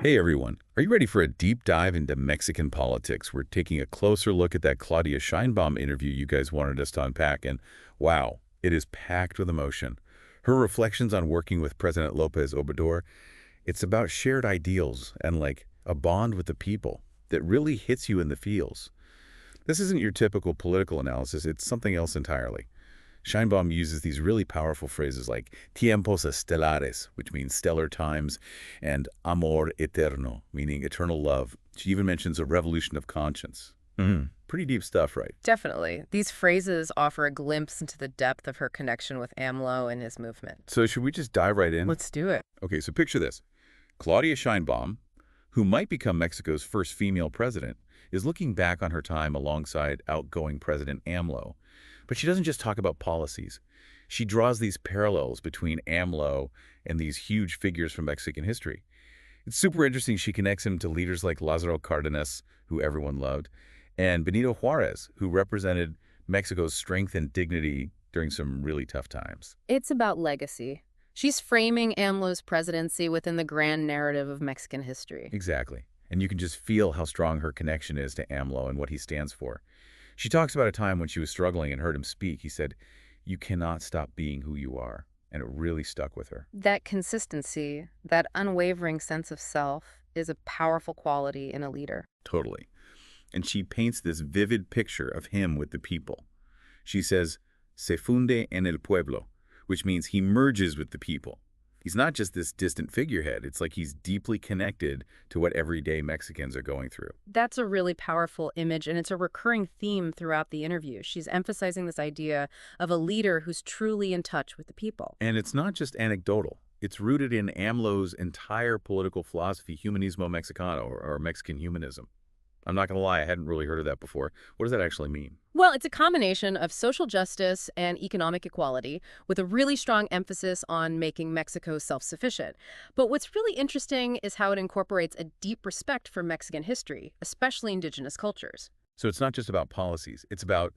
Hey everyone, are you ready for a deep dive into Mexican politics? We're taking a closer look at that Claudia Sheinbaum interview you guys wanted us to unpack, and wow, it is packed with emotion. Her reflections on working with President López Obrador, it's about shared ideals and like a bond with the people that really hits you in the feels. This isn't your typical political analysis, it's something else entirely. Scheinbaum uses these really powerful phrases like tiempos estelares, which means stellar times, and amor eterno, meaning eternal love. She even mentions a revolution of conscience. Pretty deep stuff, right? Definitely. These phrases offer a glimpse into the depth of her connection with AMLO and his movement. So should we just dive right in? Let's do it. Okay, so picture this. Claudia Sheinbaum, who might become Mexico's first female president, is looking back on her time alongside outgoing President AMLO. But she doesn't just talk about policies. She draws these parallels between AMLO and these huge figures from Mexican history. It's super interesting she connects him to leaders like Lázaro Cárdenas, who everyone loved, and Benito Juárez, who represented Mexico's strength and dignity during some really tough times. It's about legacy. She's framing AMLO's presidency within the grand narrative of Mexican history. Exactly. And you can just feel how strong her connection is to AMLO and what he stands for. She talks about a time when she was struggling and heard him speak. He said, "You cannot stop being who you are." And it really stuck with her. That consistency, that unwavering sense of self, is a powerful quality in a leader. Totally. And she paints this vivid picture of him with the people. She says, "Se funde en el pueblo," which means he merges with the people. He's not just this distant figurehead. It's like he's deeply connected to what everyday Mexicans are going through. That's a really powerful image, and it's a recurring theme throughout the interview. She's emphasizing this idea of a leader who's truly in touch with the people. And it's not just anecdotal. It's rooted in AMLO's entire political philosophy, humanismo mexicano, or Mexican humanism. I'm not going to lie, I hadn't really heard of that before. What does that actually mean? Well, it's a combination of social justice and economic equality with a really strong emphasis on making Mexico self-sufficient. But what's really interesting is how it incorporates a deep respect for Mexican history, especially indigenous cultures. So it's not just about policies. It's about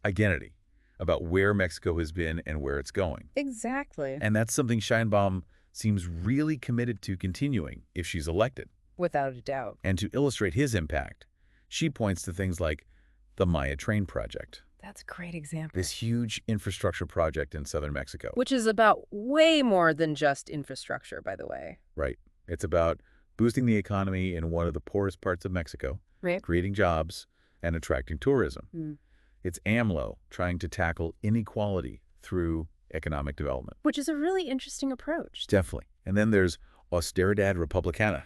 identity, about where Mexico has been and where it's going. Exactly. And that's something Sheinbaum seems really committed to continuing if she's elected. Without a doubt. And to illustrate his impact, she points to things like the Maya Train Project. That's a great example. This huge infrastructure project in southern Mexico. Which is about way more than just infrastructure, by the way. Right. It's about boosting the economy in one of the poorest parts of Mexico, Right. creating jobs, and attracting tourism. It's AMLO trying to tackle inequality through economic development. Which is a really interesting approach. Definitely. And then there's austeridad republicana,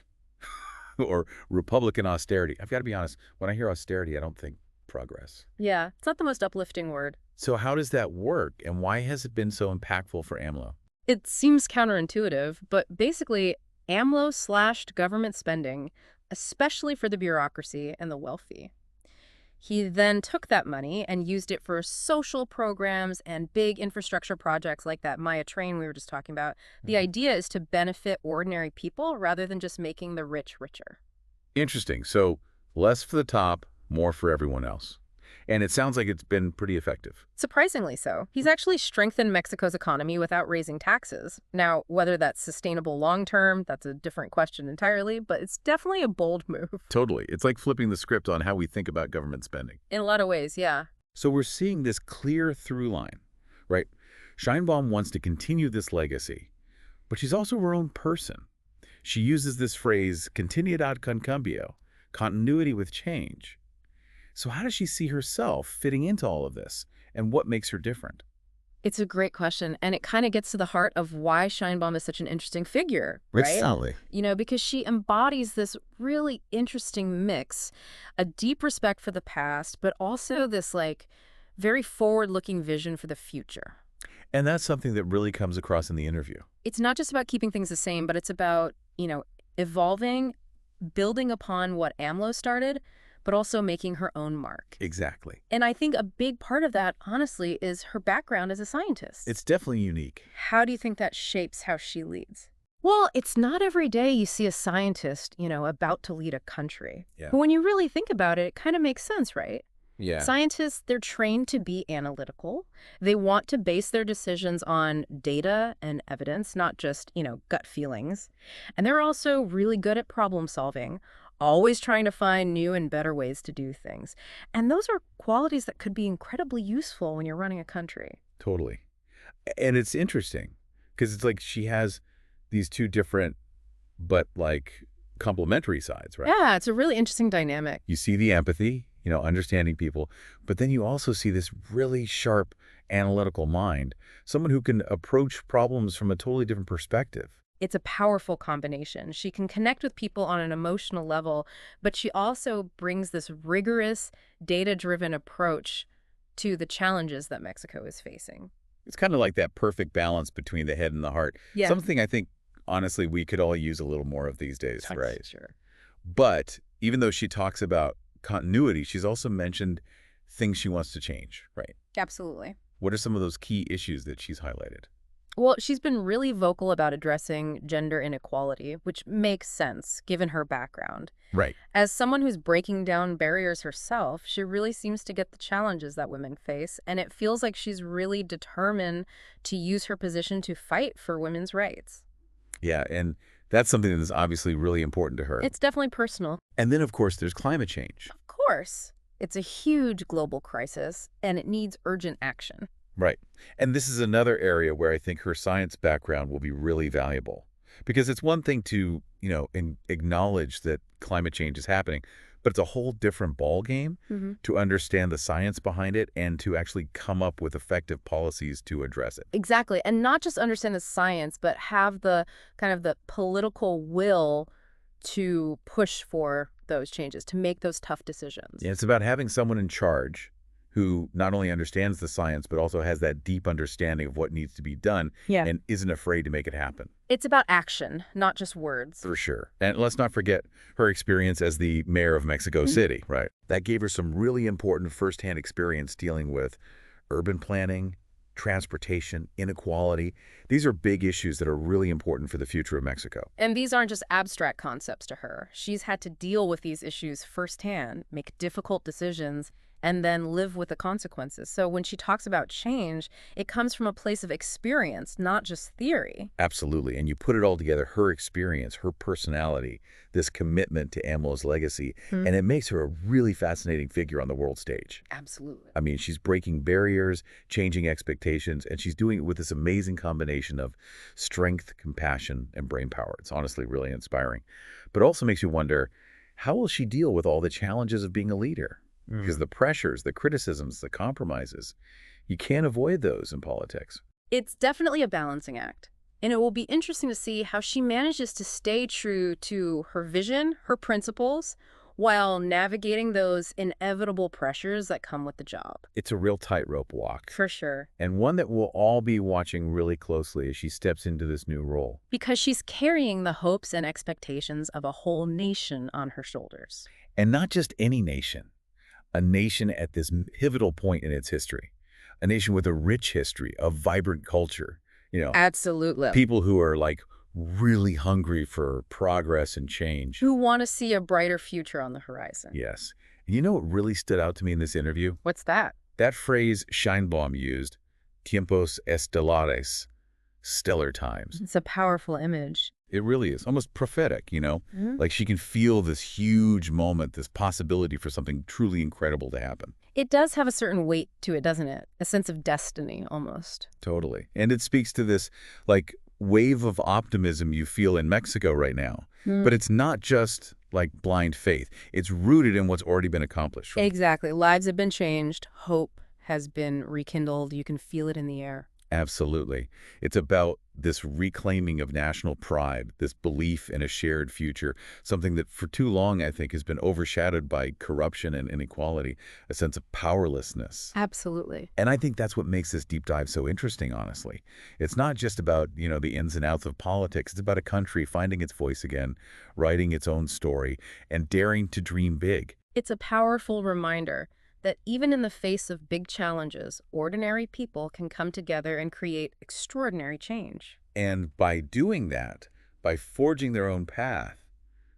or Republican austerity. I've got to be honest, when I hear austerity, I don't think progress. Yeah, it's not the most uplifting word. So how does that work, and why has it been so impactful for AMLO? It seems counterintuitive, but basically, AMLO slashed government spending, especially for the bureaucracy and the wealthy. He then took that money and used it for social programs and big infrastructure projects like that Maya train we were just talking about. The idea is to benefit ordinary people rather than just making the rich richer. Interesting. So less for the top, more for everyone else. And it sounds like it's been pretty effective. Surprisingly so. He's actually strengthened Mexico's economy without raising taxes. Now, whether that's sustainable long-term, that's a different question entirely, but it's definitely a bold move. Totally. It's like flipping the script on how we think about government spending. In a lot of ways, yeah. So we're seeing this clear through line, right? Sheinbaum wants to continue this legacy, but she's also her own person. She uses this phrase, continuidad con cambio, continuity with change. So how does she see herself fitting into all of this, and what makes her different? It's a great question, and it kind of gets to the heart of why Sheinbaum is such an interesting figure, right? Exactly. You know, because she embodies this really interesting mix, a deep respect for the past, but also this, like, very forward-looking vision for the future. And that's something that really comes across in the interview. It's not just about keeping things the same, but it's about, evolving, building upon what AMLO started, but also making her own mark. Exactly. And I think a big part of that, honestly, is her background as a scientist. It's definitely unique. How do you think that shapes how she leads? Well, it's not every day you see a scientist, about to lead a country. Yeah. But when you really think about it, it kind of makes sense, right? Yeah, Scientists, they're trained to be analytical. They want to base their decisions on data and evidence, not just, gut feelings. And they're also really good at problem solving, always trying to find new and better ways to do things. And those are qualities that could be incredibly useful when you're running a country. totally. And it's interesting because it's like she has these two different but like complementary sides, right? Yeah, it's a really interesting dynamic. You see the empathy, understanding people, but then you also see this really sharp analytical mind, someone who can approach problems from a totally different perspective. It's a powerful combination. She can connect with people on an emotional level, but she also brings this rigorous, data-driven approach to the challenges that Mexico is facing. It's kind of like that perfect balance between the head and the heart. Yeah. Something I think, honestly, we could all use a little more of these days, right? Sure. But even though she talks about continuity, she's also mentioned things she wants to change, right? Absolutely. What are some of those key issues that she's highlighted? Well, she's been really vocal about addressing gender inequality, which makes sense given her background. Right. As someone who's breaking down barriers herself, she really seems to get the challenges that women face, and it feels like she's really determined to use her position to fight for women's rights. Yeah, and that's something that is obviously really important to her. It's definitely personal. And then, of course, there's climate change. Of course. It's a huge global crisis, and it needs urgent action. Right. And this is another area where I think her science background will be really valuable. Because it's one thing to, acknowledge that climate change is happening, but it's a whole different ballgame to understand the science behind it and to actually come up with effective policies to address it. Exactly. And not just understand the science, but have the kind of the political will to push for those changes, to make those tough decisions. And it's about having someone in charge who not only understands the science, but also has that deep understanding of what needs to be done Yeah. and isn't afraid to make it happen. It's about action, not just words. For sure. And let's not forget her experience as the mayor of Mexico City, right? That gave her some really important firsthand experience dealing with urban planning, transportation, inequality. These are big issues that are really important for the future of Mexico. And these aren't just abstract concepts to her. She's had to deal with these issues firsthand, make difficult decisions, and then live with the consequences. So when she talks about change, it comes from a place of experience, not just theory. Absolutely. And you put it all together, her experience, her personality, this commitment to AMLO's legacy, and it makes her a really fascinating figure on the world stage. Absolutely. I mean, she's breaking barriers, changing expectations, and she's doing it with this amazing combination of strength, compassion, and brainpower. It's honestly really inspiring. But it also makes you wonder, how will she deal with all the challenges of being a leader? Because the pressures, the criticisms, the compromises, you can't avoid those in politics. It's definitely a balancing act. And it will be interesting to see how she manages to stay true to her vision, her principles, while navigating those inevitable pressures that come with the job. It's a real tightrope walk, For sure. and one that we'll all be watching really closely as she steps into this new role. Because she's carrying the hopes and expectations of a whole nation on her shoulders. And not just any nation, a nation at this pivotal point in its history, a nation with a rich history, a vibrant culture, Absolutely. people who are like really hungry for progress and change. Who want to see a brighter future on the horizon. Yes. And you know what really stood out to me in this interview? What's that? That phrase Sheinbaum used, tiempos estelares, stellar times. It's a powerful image. It really is, almost prophetic, Like she can feel this huge moment, this possibility for something truly incredible to happen. It does have a certain weight to it, doesn't it? A sense of destiny, almost. Totally. And it speaks to this, like, wave of optimism you feel in Mexico right now. But it's not just, like, blind faith. It's rooted in what's already been accomplished. Right? Exactly. Lives have been changed. Hope has been rekindled. You can feel it in the air. Absolutely. It's about this reclaiming of national pride, this belief in a shared future, something that for too long, I think, has been overshadowed by corruption and inequality, a sense of powerlessness. Absolutely. And I think that's what makes this deep dive so interesting, honestly. It's not just about, the ins and outs of politics. It's about a country finding its voice again, writing its own story, and daring to dream big. It's a powerful reminder that even in the face of big challenges, ordinary people can come together and create extraordinary change. And by doing that, by forging their own path,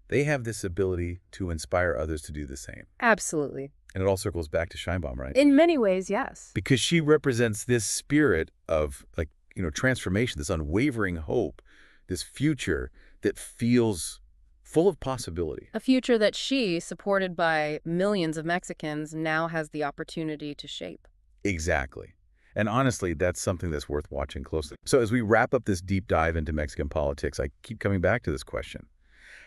they have this ability to inspire others to do the same. Absolutely. And it all circles back to Sheinbaum, right? In many ways, yes. Because she represents this spirit of, like, transformation, this unwavering hope, this future that feels full of possibility. A future that she, supported by millions of Mexicans, now has the opportunity to shape. Exactly. And honestly, that's something that's worth watching closely. So as we wrap up this deep dive into Mexican politics, I keep coming back to this question.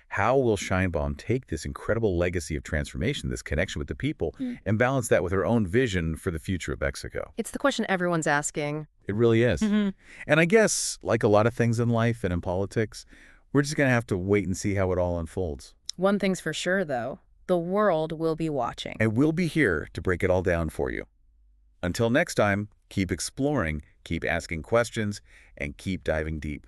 How will Sheinbaum take this incredible legacy of transformation, this connection with the people, and balance that with her own vision for the future of Mexico? It's the question everyone's asking. It really is. Mhm. And I guess, like a lot of things in life and in politics, we're just going to have to wait and see how it all unfolds. One thing's for sure, though. The world will be watching. And we'll be here to break it all down for you. Until next time, keep exploring, keep asking questions, and keep diving deep.